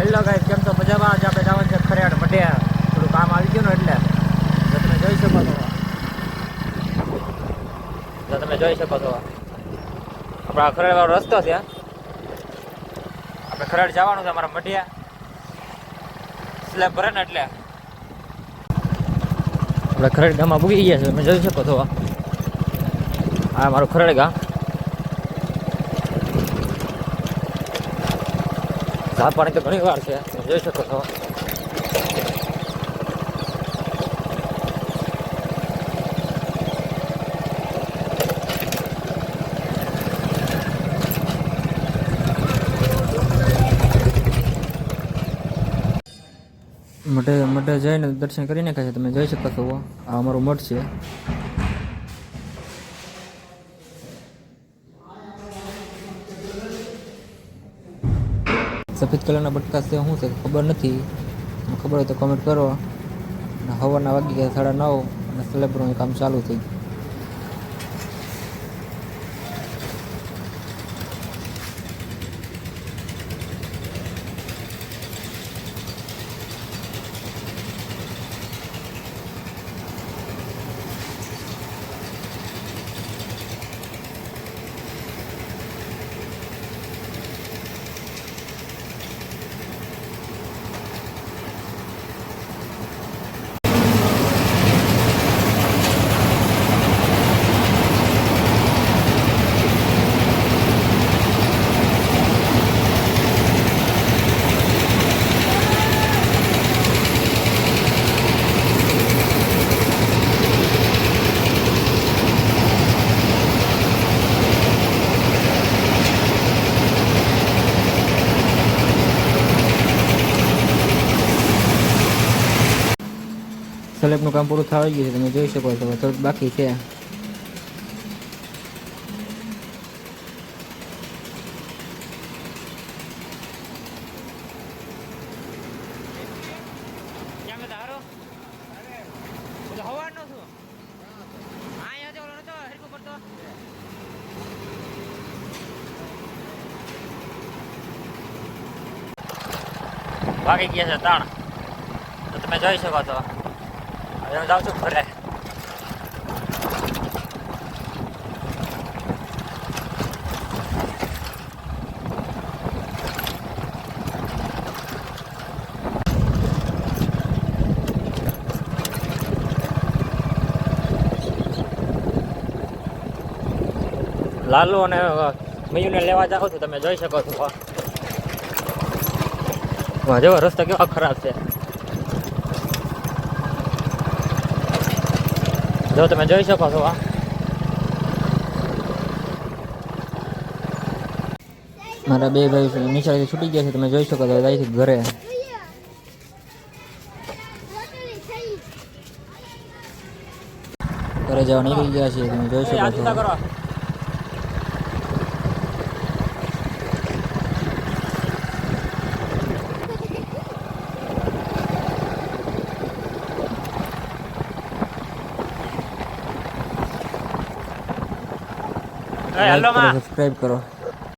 Hello guys, કેમ છો? મજામાં? આજે આપણે જવાનું છે ખરેડ મઢિયા. થોડું કામ આવી ગયું ને એટલે તમે જોઈ શકો છો. તમે જોઈ શકો છો આપણા ખરેડ વાળો રસ્તો છે. આપણે ખરેડ જવાનું છે અમારા મઢિયા સ્લેબ ભરે ને એટલે આપણે ખરેડ ગામમાં પૂગી ગયા છે. તમે જોઈ શકો છો આ મારું ખરેડ ગામ. ચા પાણી તો ઘણી વાર છે, તમે જોઈ શકો છો. મઢે જઈને દર્શન કરી નાખ્યા છે. તમે જોઈ શકો છો આ અમારું મઠ છે. સફેદ કલરના બટકા છે, શું છે ખબર નથી. ખબર હોય તો કમેન્ટ કરો. હવાના વાગી ગયા 9:30 અને સ્લેબનું કામ ચાલુ થઈ ગયું. સ્લેબનું કામ પૂરું થવા ગયું છે. તમે જોઈ શકો છો થોડુંક બાકી છે. ભાગી ગયા છે તાણ, તો તમે જોઈ શકો છો. હવે હું જાઉં છું ઘરે. લાલુ અને મયુને લેવા જાઉં છું. તમે જોઈ શકો છો જેવો રસ્તો કેવો ખરાબ છે. જો તમે જોઈ શકો છો મારા બે ભાઈ નિશાળેથી છૂટી ગયા છે. તમે જોઈ શકો છો જાય છે ઘરે. ઘરે જવા નીકળી ગયા છે. તમે જોઈ શકો છો. સબસ્ક્રાઇબ કરો.